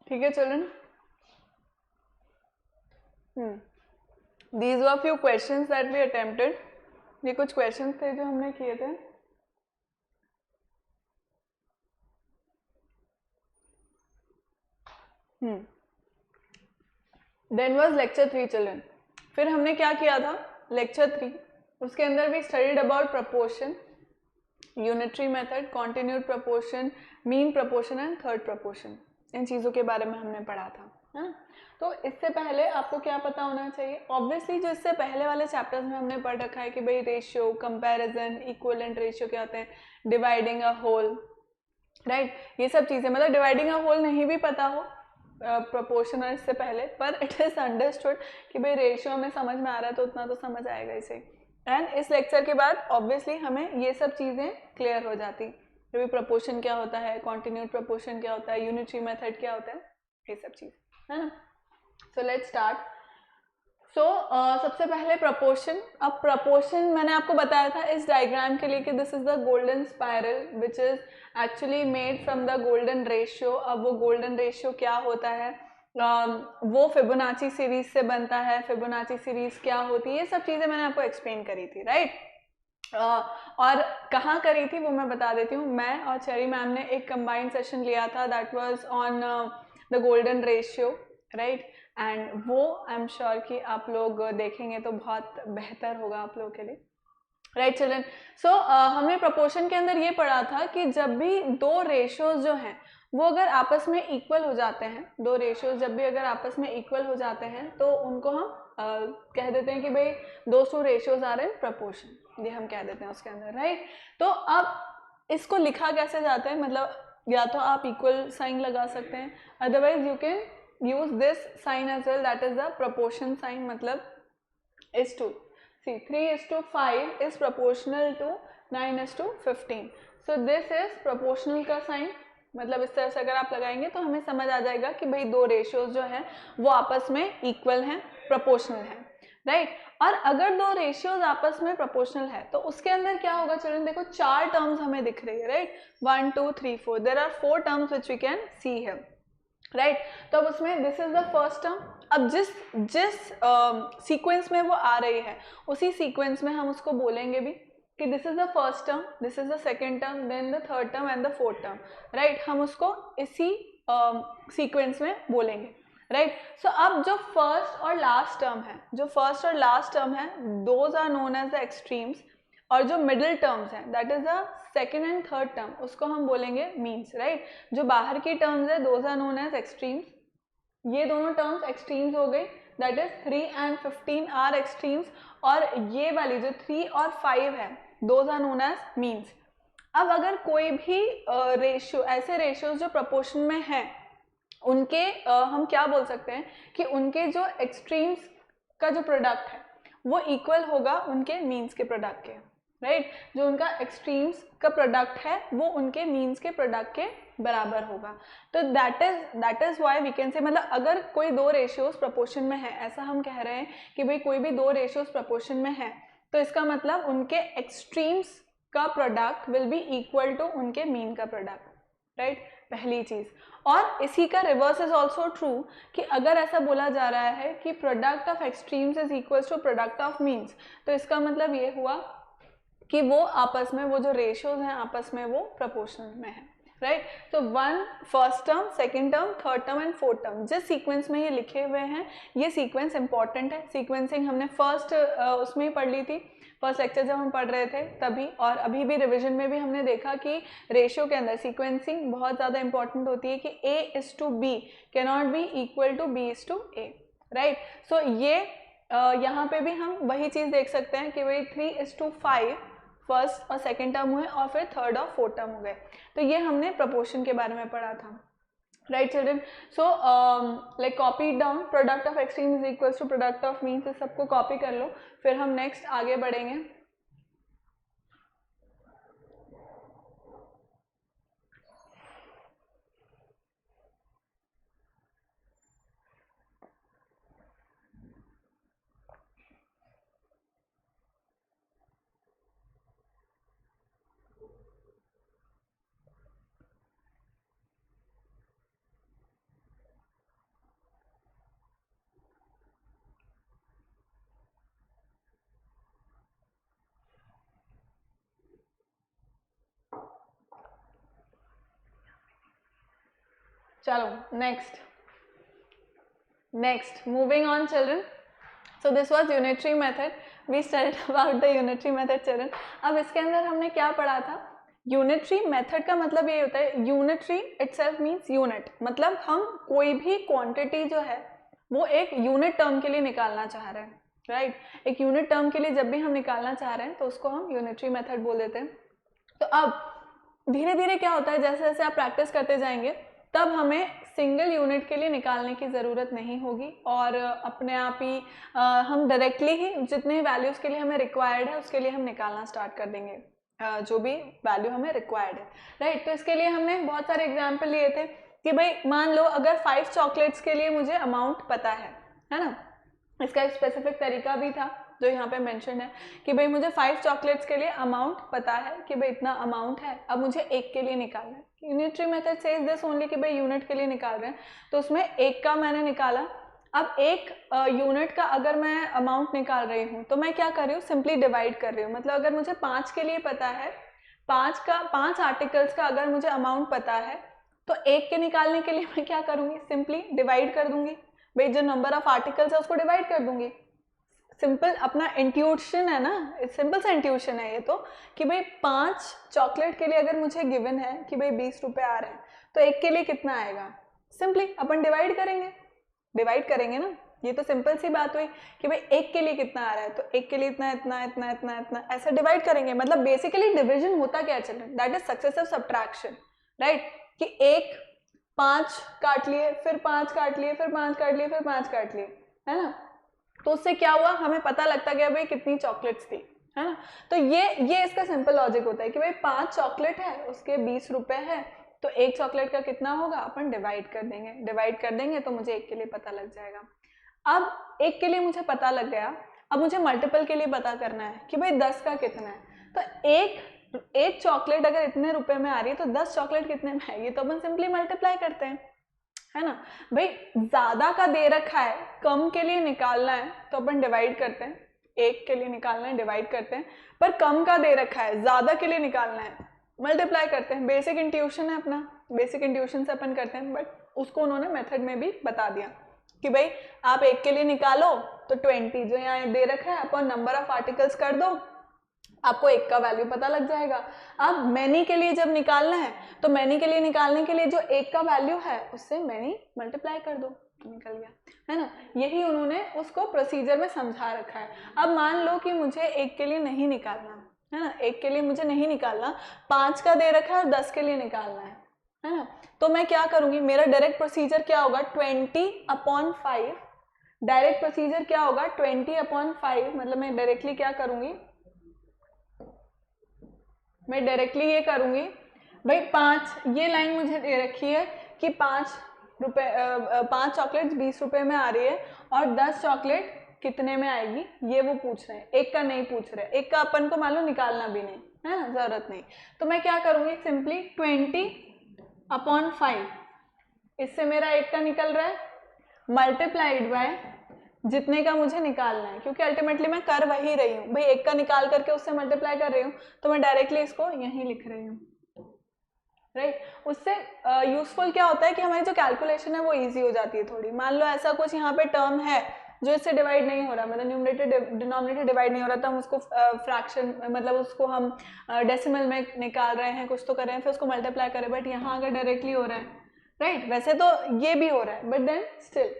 ठीक है children, these were few questions that we attempted. ये कुछ क्वेश्चंस थे जो हमने किए थे। Then was lecture 3 children. फिर हमने क्या किया था, लेक्चर 3 उसके अंदर भी studied about proportion, unitary method, continued proportion, mean proportion and third proportion. इन चीज़ों के बारे में हमने पढ़ा था, है ना। तो इससे पहले आपको क्या पता होना चाहिए, ऑब्वियसली जो इससे पहले वाले चैप्टर्स में हमने पढ़ रखा है कि भाई रेशियो, कंपैरिजन, इक्विवेलेंट रेशियो क्या होते हैं, डिवाइडिंग अ होल, राइट, ये सब चीज़ें, मतलब डिवाइडिंग अ होल नहीं भी पता हो प्रोपोर्शन और इससे पहले, पर इट इज़ अंडरस्टूड कि भाई रेशियो हमें समझ में आ रहा है तो उतना तो समझ आएगा इसे। एंड इस लेक्चर के बाद ऑब्वियसली हमें ये सब चीज़ें क्लियर हो जाती, कि प्रपोर्शन क्या होता है, कॉन्टिन्यूड प्रपोर्शन क्या होता है, यूनिटरी मेथड क्या होता है, ये सब चीज़, है ना। सो लेट्स स्टार्ट। सो सबसे पहले प्रपोर्शन। अब प्रपोर्शन मैंने आपको बताया था इस डायग्राम के लिए कि this is the golden spiral which is actually made from the golden ratio. अब वो गोल्डन रेशियो क्या होता है, वो फिबोनाची सीरीज से बनता है, फिबोनाची सीरीज क्या होती है, ये सब चीज़ें मैंने आपको एक्सप्लेन करी थी, राइट। और कहाँ करी थी वो मैं बता देती हूँ। मैं और चेरी मैम ने एक कंबाइंड सेशन लिया था, that was on the golden ratio, right. And वो आई एम श्योर कि आप लोग देखेंगे तो बहुत बेहतर होगा आप लोगों के लिए, राइट चिल्ड्रन। सो हमने प्रपोर्शन के अंदर ये पढ़ा था कि जब भी दो रेशियोज जो हैं वो अगर आपस में इक्वल हो जाते हैं, दो रेशियोज जब भी अगर आपस में इक्वल हो जाते हैं तो उनको हम कह देते हैं कि भाई those two ratios are in proportion, ये हम कह देते हैं उसके अंदर, राइट। तो अब इसको लिखा कैसे जाता है, मतलब या तो आप इक्वल साइन लगा सकते हैं, otherwise you can use this sign as well, that is the proportion sign, मतलब is to see 3:5 is proportional to 9:15, so this is proportional का sign, मतलब इस तरह से अगर आप लगाएंगे तो हमें समझ आ जाएगा कि भाई दो रेशियोज जो हैं वो आपस में इक्वल हैं, प्रोपोर्शनल हैं। राइट। और अगर दो रेशियोज आपस में प्रोपोर्शनल है तो उसके अंदर क्या होगा चिल्ड्रन, देखो 4 टर्म्स हमें दिख रही है, right, 1 2 3 4, there are 4 terms which we can see here, right. तो अब उसमें this is the first term, अब जिस सीक्वेंस में वो आ रही है उसी सीक्वेंस में हम उसको बोलेंगे भी कि this is the first term, this is the second term, then the third term and the fourth term, right. हम उसको इसी सीक्वेंस में बोलेंगे, राइट। सो अब जो फर्स्ट और लास्ट टर्म है, जो फर्स्ट और लास्ट टर्म है, those are known as the extremes, और जो मिडिल टर्म्स हैं that is the second and third term, उसको हम बोलेंगे मीन्स, राइट। जो बाहर की टर्म्स है those are known as extremes, ये दोनों टर्म्स एक्सट्रीम्स हो गई, that is 3 and 15 are extremes, और ये वाली जो 3 और 5 है those are known as means. अब अगर कोई भी रेशियो, ऐसे रेशियोज जो प्रोपोर्शन में हैं, उनके हम क्या बोल सकते हैं कि उनके जो एक्सट्रीम्स का जो प्रोडक्ट है वो इक्वल होगा उनके मीन्स के प्रोडक्ट के, राइट। जो उनका एक्सट्रीम्स का प्रोडक्ट है वो उनके मीन्स के प्रोडक्ट के बराबर होगा। तो that is why we can say, मतलब अगर कोई दो रेशियोज प्रोपोर्शन में है, ऐसा हम कह रहे हैं कि भाई कोई भी दो रेशियोज प्रोपोर्शन में है, तो इसका मतलब उनके एक्सट्रीम्स का product will be equal to उनके मीन का प्रोडक्ट, राइट, पहली चीज। और इसी का रिवर्स इज ऑल्सो ट्रू कि अगर ऐसा बोला जा रहा है कि product of extremes is equal to product of means, तो इसका मतलब ये हुआ कि वो आपस में, वो जो रेशियोज हैं आपस में वो प्रोपोर्शनल में है, राइट। तो 1 first term, second term, third term and fourth term, जिस सीक्वेंस में ये लिखे हुए हैं ये सीक्वेंस इंपॉर्टेंट है। सीक्वेंसिंग हमने फर्स्ट उसमें ही पढ़ ली थी, फर्स्ट लेक्चर जब हम पढ़ रहे थे तभी, और अभी भी रिविजन में भी हमने देखा कि रेशियो के अंदर सीक्वेंसिंग बहुत ज़्यादा इंपॉर्टेंट होती है कि A:B can not be equal to B:A, right. So ये यहाँ पे भी हम वही चीज़ देख सकते हैं कि भाई 3:5 फर्स्ट और सेकेंड टर्म हुए और फिर थर्ड और फोर्थ टर्म हो गए। तो ये हमने प्रपोर्शन के बारे में पढ़ा था, right children. So like copy down, product of extreme is equals to product of means, इस सबको कॉपी कर लो, फिर हम नेक्स्ट आगे बढ़ेंगे। चलो next moving on children. So this was unitary method, we studied about the unitary method children. अब इसके अंदर हमने क्या पढ़ा था, यूनिटरी मेथड का मतलब ये होता है, यूनिटरी इटसेल्फ मीन्स यूनिट, मतलब हम कोई भी क्वांटिटी जो है वो एक यूनिट टर्म के लिए निकालना चाह रहे हैं, राइट। एक यूनिट टर्म के लिए जब भी हम निकालना चाह रहे हैं तो उसको हम यूनिटरी मेथड बोल देते हैं। तो अब धीरे धीरे क्या होता है, जैसे जैसे आप प्रैक्टिस करते जाएंगे तब हमें सिंगल यूनिट के लिए निकालने की ज़रूरत नहीं होगी, और अपने आप ही हम डायरेक्टली ही जितने वैल्यूज़ के लिए हमें रिक्वायर्ड है उसके लिए हम निकालना स्टार्ट कर देंगे, जो भी वैल्यू हमें रिक्वायर्ड है, राइट। तो इसके लिए हमने बहुत सारे एग्जाम्पल लिए थे कि भाई मान लो अगर 5 चॉकलेट्स के लिए मुझे अमाउंट पता है ना, इसका एक स्पेसिफिक तरीका भी था जो यहाँ पे मेंशन है कि भाई मुझे 5 चॉकलेट्स के लिए अमाउंट पता है कि भाई इतना अमाउंट है, अब मुझे एक के लिए निकालना है। Unitary method says this only कि भाई यूनिट के लिए निकाल रहे हैं, तो उसमें एक का मैंने निकाला। अब एक यूनिट का अगर मैं अमाउंट निकाल रही हूँ तो मैं क्या कर रही हूँ, सिंपली डिवाइड कर रही हूँ। मतलब अगर मुझे 5 के लिए पता है, 5 आर्टिकल्स का अगर मुझे अमाउंट पता है तो एक के निकालने के लिए मैं क्या करूँगी, सिंपली डिवाइड कर दूंगी, भाई जो नंबर ऑफ आर्टिकल्स है उसको डिवाइड कर दूंगी। सिंपल अपना इंट्यूशन है ना, सिंपल सा इंट्यूशन है ये तो, कि भाई 5 चॉकलेट के लिए अगर मुझे गिवन है कि भाई 20 रुपये आ रहे हैं तो एक के लिए कितना आएगा, सिंपली अपन डिवाइड करेंगे ना। ये तो सिंपल सी बात हुई कि भाई एक के लिए कितना आ रहा है तो एक के लिए इतना इतना इतना इतना इतना ऐसे डिवाइड करेंगे। मतलब बेसिकली डिविजन होता क्या चल रहा है, that is successive subtraction, right. कि एक 5 काट लिए, फिर 5 काट लिए, फिर 5 काट लिए, फिर 5 काट लिए, है ना। तो उससे क्या हुआ, हमें पता लगता गया भाई कितनी चॉकलेट्स थी, है ना। तो ये इसका सिंपल लॉजिक होता है कि भाई 5 चॉकलेट है, उसके 20 रुपए है, तो एक चॉकलेट का कितना होगा, अपन डिवाइड कर देंगे तो मुझे एक के लिए पता लग जाएगा। अब एक के लिए मुझे पता लग गया, अब मुझे मल्टीपल के लिए पता करना है कि भाई 10 का कितना है, तो एक चॉकलेट अगर इतने रुपए में आ रही है तो 10 चॉकलेट कितने में आएगी, तो अपन सिंपली मल्टीप्लाई करते हैं, है ना। भाई ज्यादा का दे रखा है, कम के लिए निकालना है तो अपन डिवाइड करते हैं, एक के लिए निकालना है डिवाइड करते हैं, पर कम का दे रखा है ज्यादा के लिए निकालना है मल्टीप्लाई करते हैं। बेसिक इंट्यूशन है अपना, बेसिक इंट्यूशन से अपन करते हैं, बट उसको उन्होंने मेथड में भी बता दिया कि भाई आप एक के लिए निकालो तो 20 जो यहाँ दे रखा है अपन नंबर ऑफ आर्टिकल्स कर दो, आपको एक का वैल्यू पता लग जाएगा। अब मैनी के लिए जब निकालना है तो मैनी के लिए निकालने के लिए जो एक का वैल्यू है उससे मैनी मल्टीप्लाई कर दो, निकल गया, है ना। यही उन्होंने उसको प्रोसीजर में समझा रखा है। अब मान लो कि मुझे एक के लिए नहीं निकालना, है ना, एक के लिए मुझे नहीं निकालना, 5 का दे रखा है और 10 के लिए निकालना है ना, तो मैं क्या करूंगी, मेरा डायरेक्ट प्रोसीजर क्या होगा 20/5, डायरेक्ट प्रोसीजर क्या होगा 20/5, मतलब मैं डायरेक्टली क्या करूंगी, मैं डायरेक्टली ये करूंगी भाई 5, ये लाइन मुझे दे रखी है कि 5 चॉकलेट्स 20 रुपए में आ रही है और 10 चॉकलेट कितने में आएगी ये वो पूछ रहे हैं, एक का नहीं पूछ रहे, एक का अपन को मान लो निकालना भी नहीं है ना, जरूरत नहीं, तो मैं क्या करूंगी सिंपली 20/5, इससे मेरा एक का निकल रहा है मल्टीप्लाइड बाय जितने का मुझे निकालना है, क्योंकि अल्टीमेटली मैं कर वही रही हूँ भाई, एक का निकाल करके उससे मल्टीप्लाई कर रही हूँ, तो मैं डायरेक्टली इसको यहीं लिख रही हूँ, राइट। उससे यूजफुल क्या होता है कि हमारी जो कैलकुलेशन है वो इजी हो जाती है थोड़ी। मान लो ऐसा कुछ यहाँ पे टर्म है जो इससे डिवाइड नहीं हो रहा, मतलब न्यूमरेटर डिनोमिनेटर डिवाइड नहीं हो रहा, तो हम उसको फ्रैक्शन मतलब उसको हम डेसिमल में निकाल रहे हैं, कुछ तो कर रहे हैं, फिर उसको मल्टीप्लाई करें, बट यहाँ अगर डायरेक्टली हो रहा है, राइट, वैसे तो ये भी हो रहा है but then still,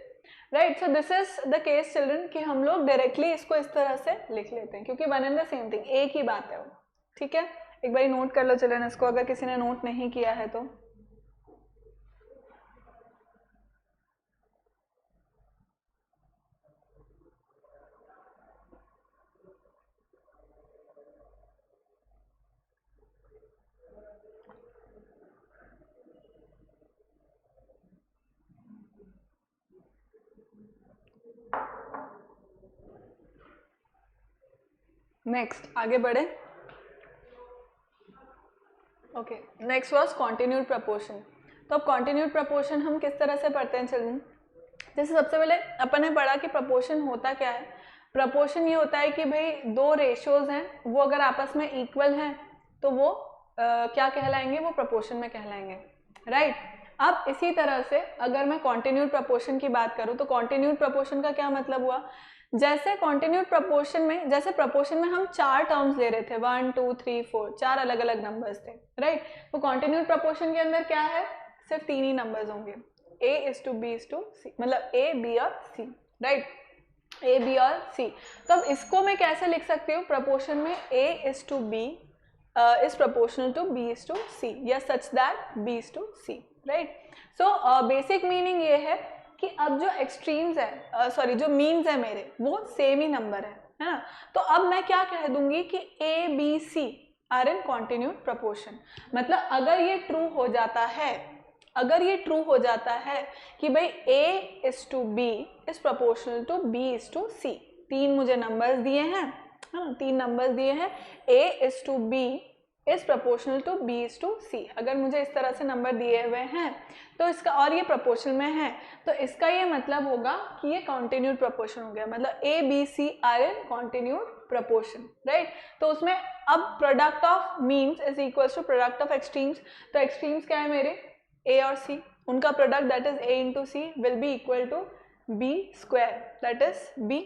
right. So this is the case children कि हम लोग डायरेक्टली इसको इस तरह से लिख लेते हैं, क्योंकि one and the same thing, एक ही बात है वो, ठीक है। एक बार नोट कर लो चिल्ड्रन इसको, अगर किसी ने नोट नहीं किया है तो। नेक्स्ट आगे बढ़े। Okay, next was continued proportion. तो अब कॉन्टिन्यूड प्रपोर्शन हम किस तरह से पढ़ते हैं चिल्ड्रन, जैसे सबसे पहले अपन ने पढ़ा कि प्रपोर्शन होता क्या है। प्रपोर्शन ये होता है कि भाई दो रेशियोज हैं, वो अगर आपस में इक्वल हैं तो वो क्या कहलाएंगे, वो प्रपोर्शन में कहलाएंगे, राइट। अब इसी तरह से अगर मैं कॉन्टिन्यूड प्रपोर्शन की बात करूं तो कॉन्टिन्यूड प्रपोर्शन का क्या मतलब हुआ, जैसे कॉन्टिन्यूड प्रपोर्शन में, जैसे प्रपोर्शन में हम 4 टर्म्स ले रहे थे, 1 2 3 4, 4 अलग अलग नंबर्स थे, राइट। तो कॉन्टिन्यूड प्रपोर्शन के अंदर क्या है, सिर्फ 3 ही नंबर्स होंगे, A:B:C, मतलब A B और C, राइट, A B और C। तो अब इसको मैं कैसे लिख सकती हूँ, प्रपोर्शन में A:B is proportional to B:C या such that B:C, right. So basic meaning ये है कि अब जो एक्सट्रीम्स है, सॉरी जो मीन्स है मेरे, वो सेम ही नंबर है ना। तो अब मैं क्या कह दूंगी कि A B C are in continued proportion, मतलब अगर ये ट्रू हो जाता है, अगर ये ट्रू हो जाता है कि भाई A:B is proportional to B:C, 3 मुझे नंबर्स दिए हैं, हाँ 3 नंबर्स दिए हैं, A:B is proportional to B:C, अगर मुझे इस तरह से नंबर दिए हुए हैं तो इसका, और ये प्रोपोर्शन में है, तो इसका ये मतलब होगा कि ये कॉन्टिन्यूड प्रपोर्शन हो गया, मतलब A B C are in continued proportion, right. तो उसमें अब product of means is equals to product of extremes, तो एक्सट्रीम्स क्या है मेरे A और C, उनका product that is A into C will be equal to B square, that is B,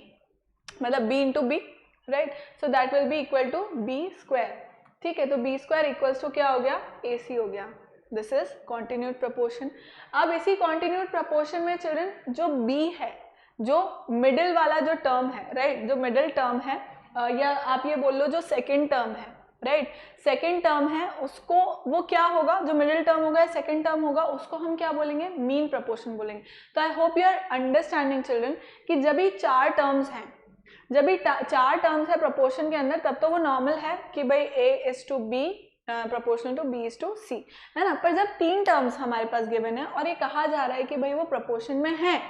मतलब B into B, right. So that will be equal to B square, ठीक है। तो B स्क्वायर इक्वल्स टू क्या हो गया, AC हो गया, दिस इज कॉन्टिन्यूड प्रपोर्शन। अब इसी कॉन्टिन्यूड प्रपोर्शन में चिल्ड्रन जो B है, जो मिडिल वाला जो टर्म है, राइट, जो मिडिल टर्म है, या आप ये बोल लो जो सेकेंड टर्म है, राइट, सेकेंड टर्म है, उसको वो क्या होगा, जो मिडिल टर्म होगा, सेकेंड टर्म होगा, उसको हम क्या बोलेंगे, मीन प्रपोर्शन बोलेंगे। तो I hope you are understanding children कि जब भी 4 टर्म्स हैं, जब भी 4 टर्म्स है प्रपोर्शन के अंदर, तब तो वो नॉर्मल है कि भाई A:B प्रोपोर्शनल टू B:C, है ना। पर जब 3 टर्म्स हमारे पास गिवन है और ये कहा जा रहा है कि भाई वो प्रपोर्शन में है,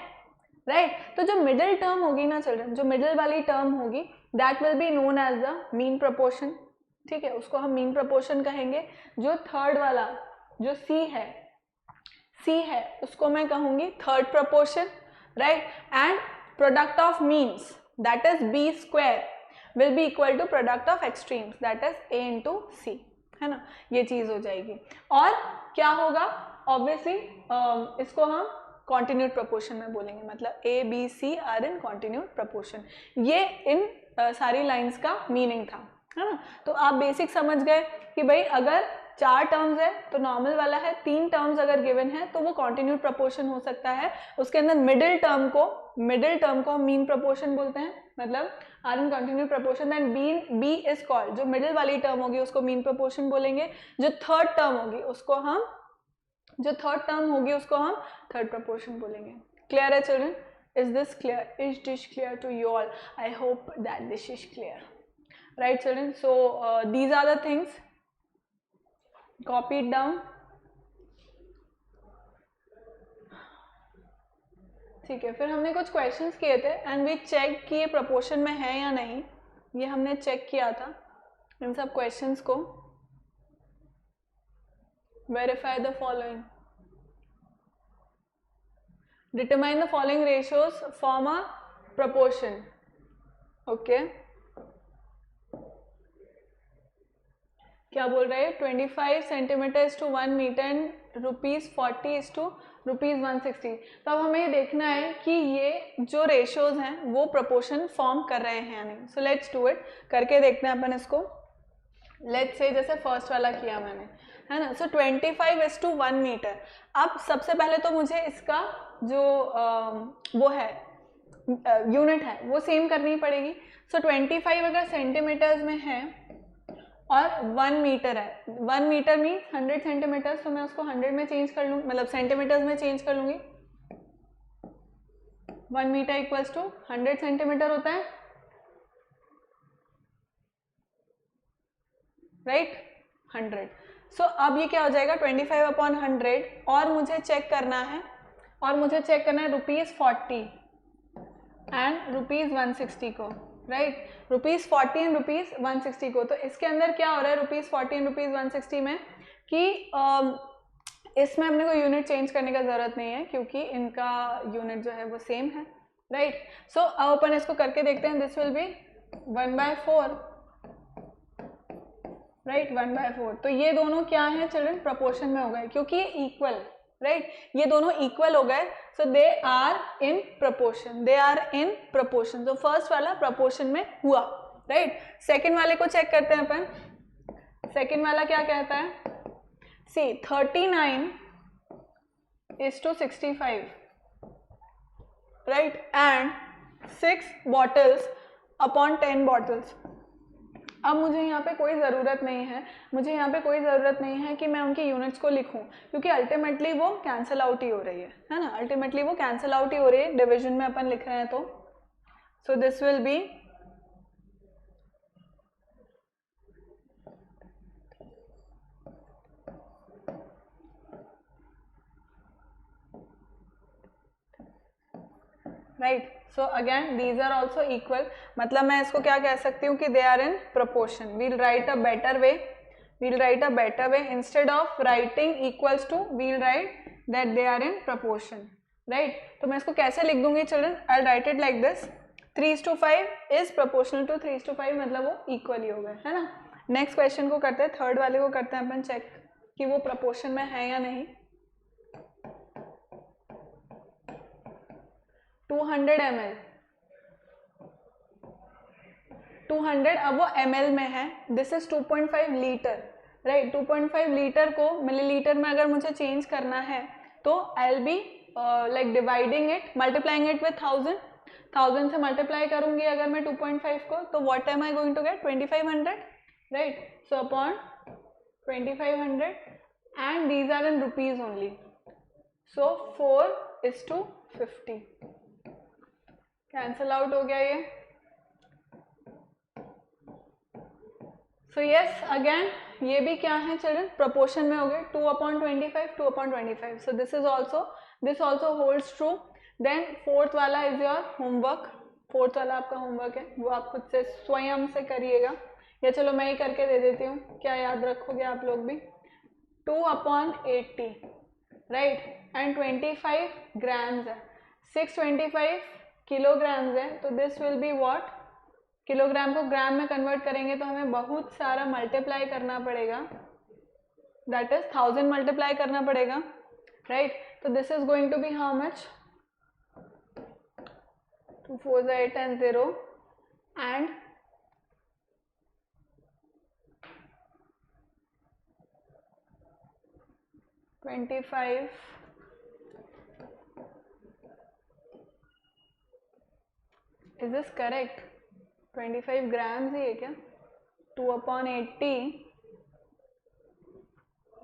राइट तो जो मिडिल टर्म होगी ना चिल्ड्रन, जो मिडिल वाली टर्म होगी that will be known as the mean proportion, ठीक है, उसको हम मीन प्रपोर्शन कहेंगे। जो थर्ड वाला जो सी है उसको मैं कहूंगी third proportion, right. And product of means that is B square will be equal to product of extremes that is A into C, है ना, ये चीज हो जाएगी। और क्या होगा, ऑब्वियसली इसको हम कॉन्टिन्यूड प्रपोर्शन में बोलेंगे, मतलब A B C are in continued proportion. ये इन सारी लाइंस का मीनिंग था, है ना। तो आप बेसिक समझ गए कि भाई अगर 4 टर्म्स है तो नॉर्मल वाला है, 3 टर्म्स अगर गिवन है तो वो कॉन्टिन्यूड प्रपोर्शन हो सकता है। उसके अंदर मिडिल टर्म को हम मीन प्रपोर्शन बोलते हैं, मतलब are in continued proportion. Then B is called, जो मिडिल वाली टर्म होगी उसको मीन प्रपोर्शन बोलेंगे। जो थर्ड टर्म होगी उसको हम थर्ड प्रपोर्शन बोलेंगे। क्लियर है children? Is this clear? Is this clear to you all? I hope that this is clear, right children? So these are the things, copy it down, ठीक है। फिर हमने कुछ क्वेश्चंस किए थे एंड वी चेक कि ये प्रपोर्शन में है या नहीं, ये हमने चेक किया था। इन सब क्वेश्चंस को verify the following, determine the following ratios form a proportion, okay. क्या बोल रहे हैं, 25 centimetre is to 1 metre and ₹40 is to ₹160। तो अब हमें ये देखना है कि ये जो रेशियोज हैं वो प्रपोर्शन फॉर्म कर रहे हैं या नहीं। सो लेट्स डू इट, करके देखते हैं अपन इसको। लेट्स से जैसे फर्स्ट वाला किया मैंने, है ना। सो 25 इज टू 1 मीटर। अब सबसे पहले तो मुझे इसका जो वो है यूनिट है वो सेम करनी पड़ेगी। सो 25 अगर सेंटीमीटर्स में है और 1 मीटर है, 1 मीटर मीन 100 सेंटीमीटर, तो मैं उसको 100 में चेंज कर लूँ, मतलब सेंटीमीटर्स में चेंज कर लूँगी। 1 मीटर इक्वल्स टू 100 सेंटीमीटर होता है, राइट, 100। सो अब ये क्या हो जाएगा 25/100, और मुझे चेक करना है ₹40 एंड ₹160 को, राइट, ₹40 एंड ₹160 को। तो इसके अंदर क्या हो रहा है ₹40 एंड ₹160 में कि इसमें अपने को यूनिट चेंज करने का ज़रूरत नहीं है क्योंकि इनका यूनिट जो है वो सेम है, राइट। सो अब अपन इसको करके देखते हैं। This will B 1/4, right, 1/4। तो ये दोनों क्या है चिल्ड्रन, प्रपोर्शन में हो गए क्योंकि ये इक्वल, राइट, ये दोनों इक्वल हो गए। सो दे आर इन प्रपोर्शन। तो फर्स्ट वाला प्रपोर्शन में हुआ, राइट। सेकंड वाले को चेक करते हैं अपन। सेकंड वाला क्या कहता है, C 39 is to 65, right, and 6 bottles upon 10 bottles. अब मुझे यहाँ पे कोई ज़रूरत नहीं है कि मैं उनकी यूनिट्स को लिखूं क्योंकि अल्टीमेटली वो कैंसिल आउट ही हो रही है ना, अल्टीमेटली वो कैंसिल आउट ही हो रही है, डिवीजन में अपन लिख रहे हैं तो। So this will be right. So again these are also equal, मतलब मैं इसको क्या कह सकती हूँ कि they are in proportion. We'll write a better way instead of writing equals to, we'll write that they are in proportion, right. तो मैं इसको कैसे लिख दूंगी children, I write it like this, 3:5 is proportional to 3:5, मतलब वो इक्वल ही हो गए, है ना। नेक्स्ट क्वेश्चन को करते हैं, थर्ड वाले को करते हैं अपन चेक कि वो प्रपोर्शन में है या नहीं। 200 ml, 200, अब वो ml में है, this is 2.5 litre, right. 2.5 litre को मिलीलीटर में अगर मुझे चेंज करना है तो I will be like dividing it, multiplying it with 1000 से मल्टीप्लाई करूंगी अगर मैं 2.5 को, तो what am I going to get 2500, right. So upon 2500 and these are in rupees only, so 4:50, cancel out हो गया ये। सो यस अगेन ये भी क्या है चिल्ड्रन, प्रपोर्शन में हो गए, 2/25, 2/25। So this also holds true then fourth वाला इज योर होमवर्क, फोर्थ वाला आपका होमवर्क है, वो आप खुद से स्वयं से करिएगा, या चलो मैं ही करके दे देती हूँ, क्या याद रखोगे आप लोग भी, 2/80 राइट, एंड 25 ग्राम्स है, 625 किलोग्राम्स है, तो this will be what, kilogram को ग्राम में कन्वर्ट करेंगे तो हमें बहुत सारा मल्टीप्लाई करना पड़ेगा, दैट इज 1000 मल्टीप्लाई करना पड़ेगा राइट, तो this is going to be how much, 2 4 8 and 0 and 25 is this correct, 25 grams ही है क्या, 2/80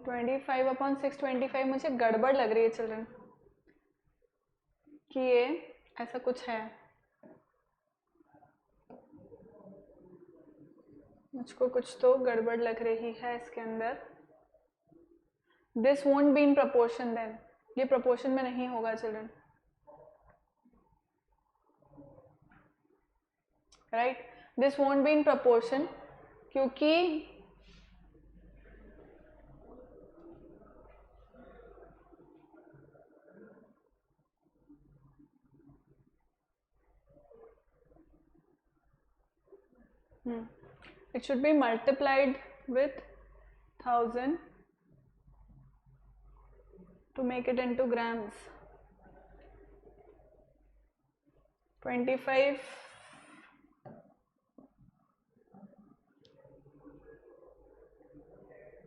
25/625, मुझे गड़बड़ लग रही है चिल्ड्रन कि ये ऐसा कुछ है, मुझको कुछ तो गड़बड़ लग रही है इसके अंदर, this won't be in proportion, then ये प्रपोर्शन में नहीं होगा children right, this won't be in proportion, क्योंकि it should be multiplied with 1000 to make it into grams, 25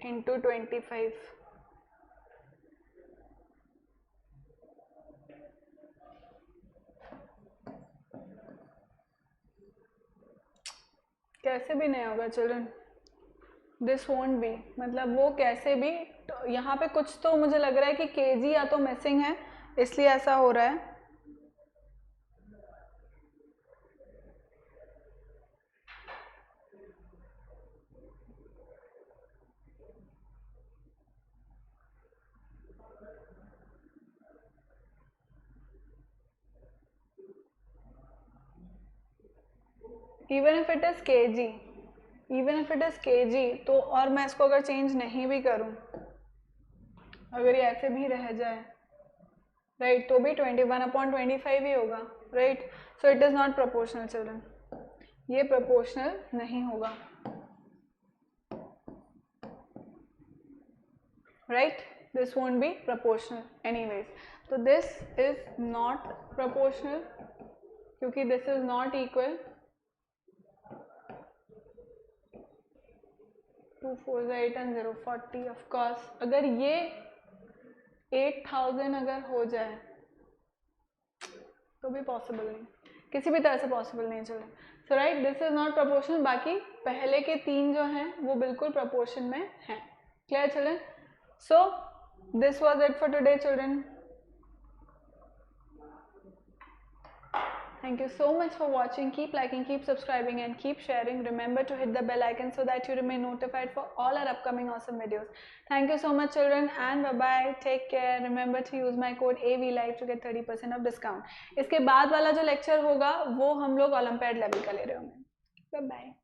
into 25, कैसे भी नहीं होगा चिल्ड्रन, दिस वोंट बी, मतलब वो कैसे भी, तो यहाँ पे कुछ तो मुझे लग रहा है कि केजी या तो मिसिंग है, इसलिए ऐसा हो रहा है, even if it is KG, even if it is KG, तो और मैं इसको अगर चेंज नहीं भी करूं, अगर ये ऐसे भी रह जाए राइट, तो भी 21/25 ही होगा right, so it is not proportional children, ये प्रोपोर्शनल नहीं होगा right, this won't B proportional anyways, तो दिस इज नॉट प्रोपोर्शनल क्योंकि this is not equal 2 4 8 and 0 40, of course अगर ये 8000 अगर हो जाए तो भी पॉसिबल नहीं, किसी भी तरह से पॉसिबल नहीं चले, so right this is not proportional, बाकी पहले के 3 जो हैं वो बिल्कुल प्रोपोर्शन में हैं, clear children, so this was it for today children, thank you so much for watching, keep liking, keep subscribing and keep sharing, remember to hit the bell icon so that you remain notified for all our upcoming awesome videos, thank you so much children and bye bye, take care, remember to use my code AVLIVE to get 30% of discount, इसके बाद वाला जो लेक्चर होगा वो हम लोग ओलंपियाड लेवल का ले रहे होंगे, बाय बाय।